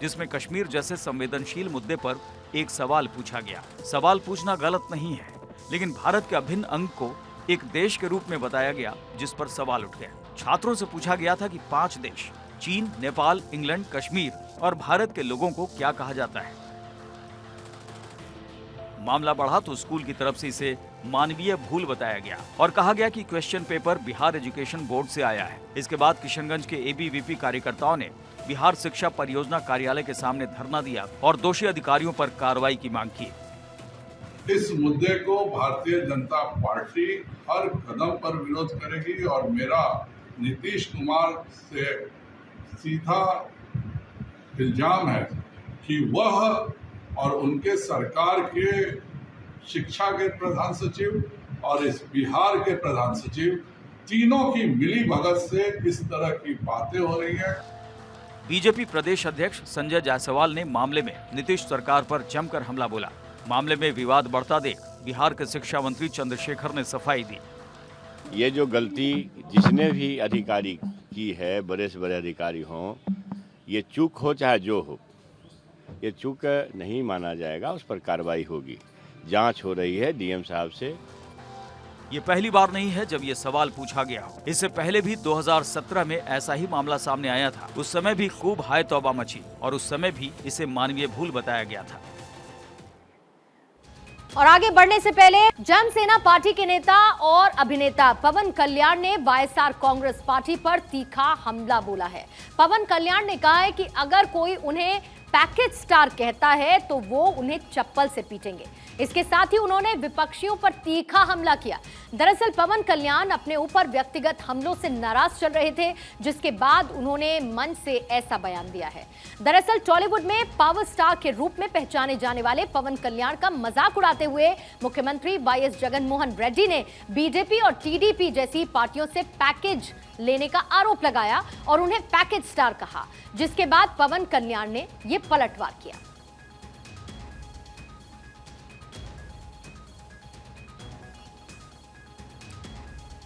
जिसमें कश्मीर जैसे संवेदनशील मुद्दे पर एक सवाल पूछा गया। सवाल पूछना गलत नहीं है, लेकिन भारत के अभिन्न अंग को एक देश के रूप में बताया गया, जिस पर सवाल उठ गया। छात्रों से पूछा गया था कि 5 देश चीन, नेपाल, इंग्लैंड, कश्मीर और भारत के लोगों को क्या कहा जाता है। मामला बढ़ा तो स्कूल की तरफ से इसे मानवीय भूल बताया गया और कहा गया कि question paper Bihar education board से आया है। इसके बाद किशनगंज के ABVP कार्यकर्ताओं ने बिहार शिक्षा परियोजना कार्यालय के सामने धरना दिया और दोषी अधिकारियों पर कार्रवाई की मांग की। इस मुद्दे को भारतीय जनता पार्टी हर कदम पर विरोध करेगी और मेरा नीतीश कुमार से सीधा इल्जाम है कि वह और उनके सरकार के शिक्षा के प्रधान सचिव और इस बिहार के प्रधान सचिव तीनों की मिली भगत से इस तरह की बातें हो रही हैं। बीजेपी प्रदेश अध्यक्ष संजय जायसवाल ने मामले में नीतीश सरकार पर जमकर हमला बोला। मामले में विवाद बढ़ता देख बिहार के शिक्षा मंत्री चंद्रशेखर ने सफाई दी। ये जो गलती जिसने भी अधिकारी की है, बड़े से बड़े अधिकारी हों, ये चूक हो चाहे जो हो, ये चूक नहीं माना जाएगा, उस पर कार्रवाई होगी। जांच हो रही है डीएम साहब से। ये पहली बार नहीं है जब ये सवाल पूछा गया हो। इससे पहले भी 2017 में ऐसा ही मामला सामने आया था। उस समय भी खूब हाय तौबा मची और उस समय भी इसे मानवीय भूल बताया गया था। और आगे बढ़ने से पहले जनसेना पार्टी के नेता और अभिनेता पवन कल्याण ने वाईएसआर कांग्रेस पार्टी पर तीखा हमला बोला है। पवन कल्याण ने कहा है कि अगर कोई उन्हें पैकेज स्टार कहता है तो वो उन्हें चप्पल से पीटेंगे। इसके साथ ही उन्होंने विपक्षियों पर तीखा हमला किया। दरअसल पवन कल्याण अपने ऊपर व्यक्तिगत हमलों से नाराज चल रहे थे, जिसके बाद उन्होंने मंच से ऐसा बयान दिया है। दरअसल टॉलीवुड में पावर स्टार के रूप में पहचाने जाने वाले पवन कल्याण का मजाक उड़ाते हुए मुख्यमंत्री वाईएस जगनमोहन रेड्डी ने बीजेपी और टीडीपी जैसी पार्टियों से पैकेज लेने का आरोप लगाया और उन्हें पैकेज स्टार कहा, जिसके बाद पवन कल्याण ने यह पलटवार किया।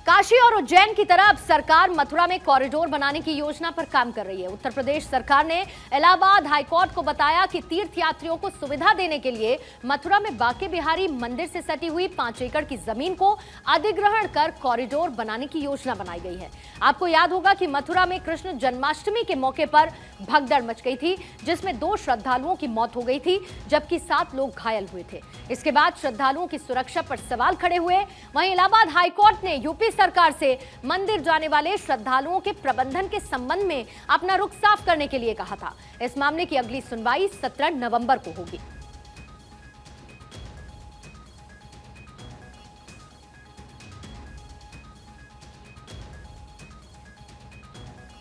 काशी और उज्जैन की तरह अब सरकार मथुरा में कॉरिडोर बनाने की योजना पर काम कर रही है। उत्तर प्रदेश सरकार ने इलाहाबाद हाईकोर्ट को बताया कि तीर्थयात्रियों को सुविधा देने के लिए मथुरा में बांके बिहारी मंदिर से सटी हुई 5 एकड़ की जमीन को अधिग्रहण कर कॉरिडोर बनाने की योजना बनाई गई है। आपको याद होगा कि मथुरा में कृष्ण जन्माष्टमी के मौके पर भगदड़ मच गई थी, जिसमें 2 श्रद्धालुओं की मौत हो गई थी, जबकि 7 लोग घायल हुए थे। इसके बाद श्रद्धालुओं की सुरक्षा पर सवाल खड़े हुए। वहीं इलाहाबाद हाईकोर्ट ने यूपी सरकार से मंदिर जाने वाले श्रद्धालुओं के प्रबंधन के संबंध में अपना रुख साफ करने के लिए कहा था। इस मामले की अगली सुनवाई 17 नवंबर को होगी।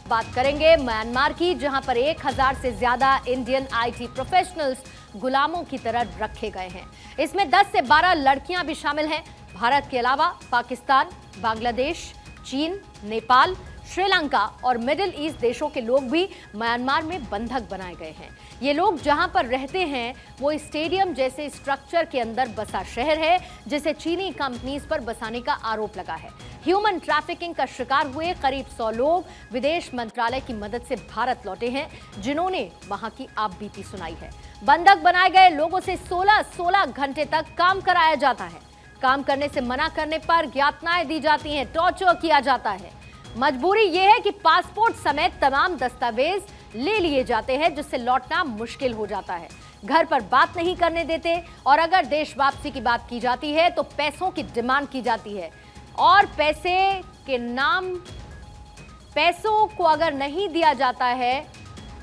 बात करेंगे म्यांमार की, जहां पर 1000 से ज्यादा इंडियन आईटी प्रोफेशनल्स गुलामों की तरह रखे गए हैं। इसमें 10 से 12 लड़कियां भी शामिल हैं। भारत के अलावा पाकिस्तान, बांग्लादेश, चीन, नेपाल, श्रीलंका और मिडिल ईस्ट देशों के लोग भी म्यांमार में बंधक बनाए गए हैं। ये लोग जहां पर रहते हैं वो स्टेडियम जैसे स्ट्रक्चर के अंदर बसा शहर है, जिसे चीनी कंपनीज पर बसाने का आरोप लगा है। ह्यूमन ट्रैफिकिंग का शिकार हुए करीब 100 लोग विदेश मंत्रालय की मदद से भारत लौटे हैं, जिन्होंने वहां की आपबीती सुनाई है। बंधक बनाए गए लोगों से 16 घंटे तक काम कराया जाता है। काम करने से मना करने पर यातनाएं दी जाती हैं, टॉर्चर किया जाता है। मजबूरी यह है कि पासपोर्ट समेत तमाम दस्तावेज ले लिए जाते हैं, जिससे लौटना मुश्किल हो जाता है। घर पर बात नहीं करने देते और अगर देश वापसी की बात की जाती है तो पैसों की डिमांड की जाती है और पैसों को अगर नहीं दिया जाता है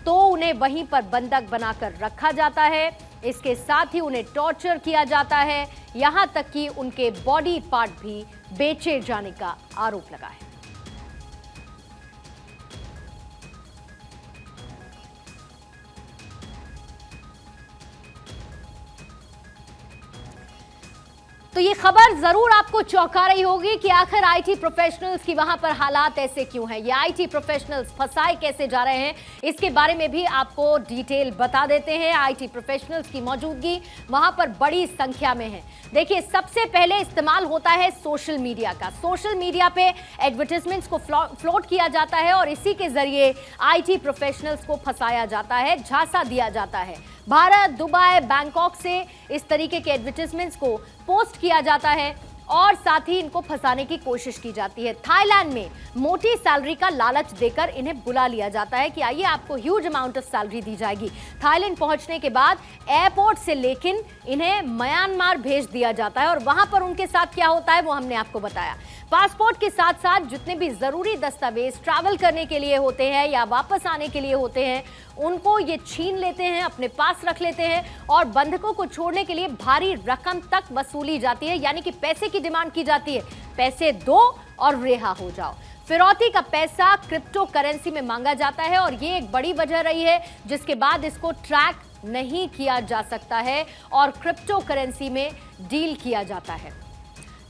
तो उन्हें वहीं पर बंधक बनाकर रखा जाता है। इसके साथ ही उन्हें टॉर्चर किया जाता है, यहां तक कि उनके बॉडी पार्ट भी बेचे जाने का आरोप लगा है। तो ये खबर जरूर आपको चौंका रही होगी कि आखिर आईटी प्रोफेशनल्स की वहां पर हालात ऐसे क्यों हैं, ये आईटी प्रोफेशनल्स फंसाए कैसे जा रहे हैं, इसके बारे में भी आपको डिटेल बता देते हैं। आईटी प्रोफेशनल्स की मौजूदगी वहां पर बड़ी संख्या में है। देखिए, सबसे पहले इस्तेमाल होता है सोशल मीडिया का। सोशल मीडिया पे एडवर्टाइजमेंट्स को फ्लोट किया जाता है और इसी के जरिए आईटी प्रोफेशनल्स को फंसाया जाता है, झांसा दिया जाता है। भारत, दुबई, बैंकॉक से इस तरीके के एडवर्टाइजमेंट्स को पोस्ट किया जाता है और साथ ही इनको फंसाने की कोशिश की जाती है। थाईलैंड में मोटी सैलरी का लालच देकर इन्हें बुला लिया जाता है कि आइए आपको ह्यूज अमाउंट ऑफ सैलरी दी जाएगी। थाईलैंड पहुंचने के बाद एयरपोर्ट से लेकिन इन्हें म्यांमार भेज दिया जाता है और वहां पर उनके साथ क्या होता है वो हमने आपको बताया। पासपोर्ट के साथ साथ जितने भी जरूरी दस्तावेज ट्रैवल करने के लिए होते हैं या वापस आने के लिए होते हैं, उनको ये छीन लेते हैं, अपने पास रख लेते हैं और बंधकों को छोड़ने के लिए भारी रकम तक वसूली जाती है, यानी कि पैसे की डिमांड की जाती है। पैसे दो और रिहा हो जाओ। फिरौती का पैसा क्रिप्टो करेंसी में मांगा जाता है और ये एक बड़ी वजह रही है जिसके बाद इसको ट्रैक नहीं किया जा सकता है और क्रिप्टो करेंसी में डील किया जाता है।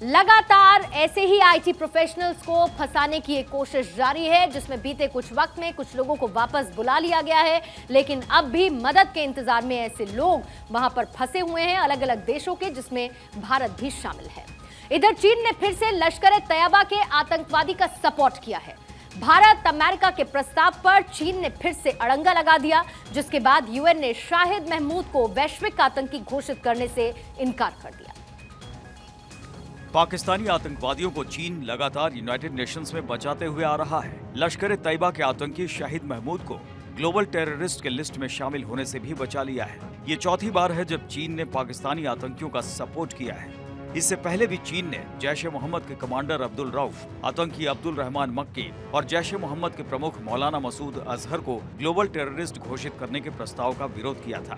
लगातार ऐसे ही आईटी प्रोफेशनल्स को फंसाने की एक कोशिश जारी है, जिसमें बीते कुछ वक्त में कुछ लोगों को वापस बुला लिया गया है, लेकिन अब भी मदद के इंतजार में ऐसे लोग वहां पर फंसे हुए हैं, अलग अलग देशों के, जिसमें भारत भी शामिल है। इधर चीन ने फिर से लश्कर-ए-तैयबा के आतंकवादी का सपोर्ट किया है। भारत अमेरिका के प्रस्ताव पर चीन ने फिर से अड़ंगा लगा दिया, जिसके बाद यूएन ने शाहिद महमूद को वैश्विक आतंकी घोषित करने से इनकार कर दिया। पाकिस्तानी आतंकवादियों को चीन लगातार यूनाइटेड नेशंस में बचाते हुए आ रहा है। लश्कर-ए-तैयबा के आतंकी शाहिद महमूद को ग्लोबल टेररिस्ट के लिस्ट में शामिल होने से भी बचा लिया है। ये चौथी बार है जब चीन ने पाकिस्तानी आतंकियों का सपोर्ट किया है। इससे पहले भी चीन ने जैश-ए-मोहम्मद के कमांडर अब्दुल रऊफ, आतंकी अब्दुल रहमान मक्की और जैश-ए-मोहम्मद के प्रमुख मौलाना मसूद अजहर को ग्लोबल टेररिस्ट घोषित करने के प्रस्ताव का विरोध किया था।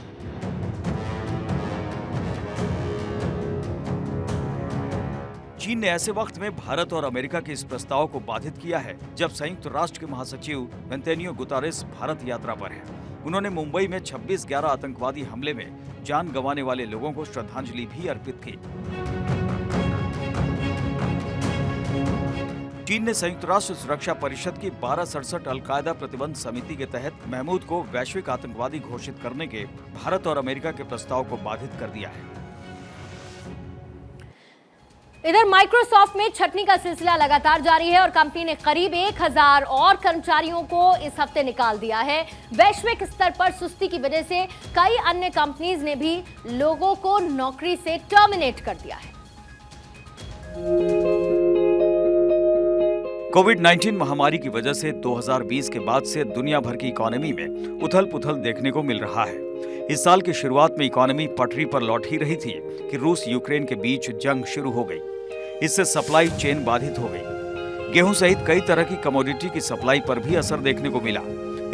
चीन ने ऐसे वक्त में भारत और अमेरिका के इस प्रस्ताव को बाधित किया है जब संयुक्त राष्ट्र के महासचिव एंटोनियो गुतेरेस भारत यात्रा पर हैं। उन्होंने मुंबई में 26/11 आतंकवादी हमले में जान गंवाने वाले लोगों को श्रद्धांजलि भी अर्पित की। चीन ने संयुक्त राष्ट्र सुरक्षा परिषद की 1267 अलकायदा प्रतिबंध समिति के तहत महमूद को वैश्विक आतंकवादी घोषित करने के भारत और अमेरिका के प्रस्ताव को बाधित कर दिया है। इधर माइक्रोसॉफ्ट में छटनी का सिलसिला लगातार जारी है और कंपनी ने करीब 1000 और कर्मचारियों को इस हफ्ते निकाल दिया है। वैश्विक स्तर पर सुस्ती की वजह से कई अन्य कंपनीज ने भी लोगों को नौकरी से टर्मिनेट कर दिया है। कोविड-19 महामारी की वजह से 2020 के बाद से दुनिया भर की इकोनॉमी में उथल-पुथल देखने को मिल रहा है। इस साल की शुरुआत में इकोनॉमी पटरी पर लौट ही रही थी कि रूस यूक्रेन के बीच जंग शुरू हो गई। इससे सप्लाई चेन बाधित हो गई। गेहूं सहित कई तरह की कमोडिटी की सप्लाई पर भी असर देखने को मिला।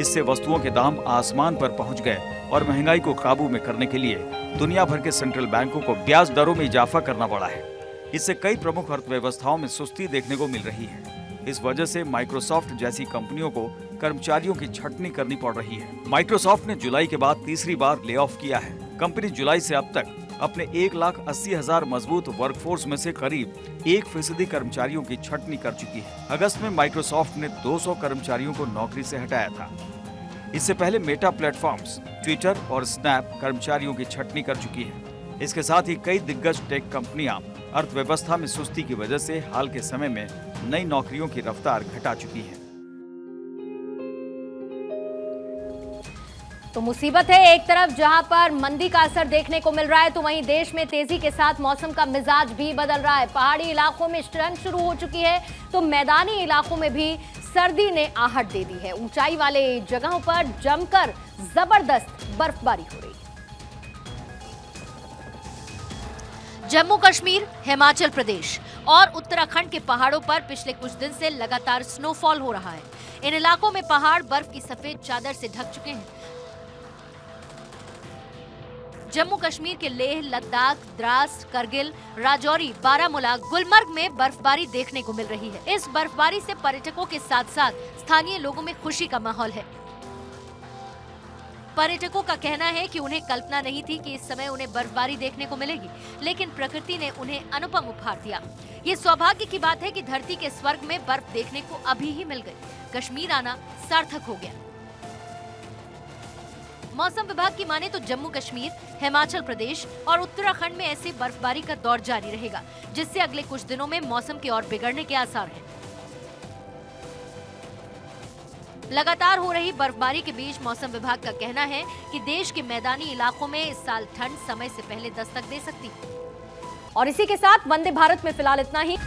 इससे वस्तुओं के दाम आसमान पर पहुंच गए और महंगाई को काबू में करने के लिए दुनिया भर के सेंट्रल बैंकों को ब्याज दरों में इजाफा करना पड़ा है। इससे कई प्रमुख अर्थव्यवस्थाओं में सुस्ती देखने को मिल रही है। इस वजह से माइक्रोसॉफ्ट जैसी कंपनियों को कर्मचारियों की छंटनी करनी पड़ रही है। माइक्रोसॉफ्ट ने जुलाई के बाद तीसरी बार ले ऑफ किया है। कंपनी जुलाई से अब तक अपने 1,80,000 मजबूत वर्कफोर्स में से करीब 1% कर्मचारियों की छंटनी कर चुकी है। अगस्त में माइक्रोसॉफ्ट ने 200 कर्मचारियों को नौकरी से हटाया था। इससे पहले मेटा प्लेटफॉर्म्स, ट्विटर और स्नैप कर्मचारियों की छंटनी कर चुकी है। इसके साथ ही कई दिग्गज टेक कंपनियां अर्थव्यवस्था में सुस्ती की वजह से हाल के समय में नई नौकरियों की रफ्तार घटा चुकी है। तो मुसीबत है एक तरफ जहां पर मंदी का असर देखने को मिल रहा है, तो वहीं देश में तेजी के साथ मौसम का मिजाज भी बदल रहा है। पहाड़ी इलाकों में शरण शुरू हो चुकी है, तो मैदानी इलाकों में भी सर्दी ने आहट दे दी है। ऊंचाई वाले जगहों पर जमकर जबरदस्त बर्फबारी हो रही है। जम्मू कश्मीर, हिमाचल प्रदेश और उत्तराखंड के पहाड़ों पर पिछले कुछ दिन से लगातार स्नोफॉल हो रहा है। इन इलाकों में पहाड़ बर्फ की सफेद चादर से ढक चुके हैं। जम्मू कश्मीर के लेह, लद्दाख, द्रास, करगिल, राजौरी, बारामूला, गुलमर्ग में बर्फबारी देखने को मिल रही है। इस बर्फबारी से पर्यटकों के साथ साथ स्थानीय लोगों में खुशी का माहौल है। पर्यटकों का कहना है कि उन्हें कल्पना नहीं थी कि इस समय उन्हें बर्फबारी देखने को मिलेगी, लेकिन प्रकृति ने उन्हें अनुपम उपहार दिया। ये सौभाग्य की बात है कि धरती के स्वर्ग में बर्फ देखने को अभी ही मिल गई। कश्मीर आना सार्थक हो गया। मौसम विभाग की माने तो जम्मू कश्मीर, हिमाचल प्रदेश और उत्तराखंड में ऐसी बर्फबारी का दौर जारी रहेगा, जिससे अगले कुछ दिनों में मौसम के और बिगड़ने के आसार हैं। लगातार हो रही बर्फबारी के बीच मौसम विभाग का कहना है कि देश के मैदानी इलाकों में इस साल ठंड समय से पहले दस्तक दे सकती है। और इसी के साथ वंदे भारत में फिलहाल इतना ही।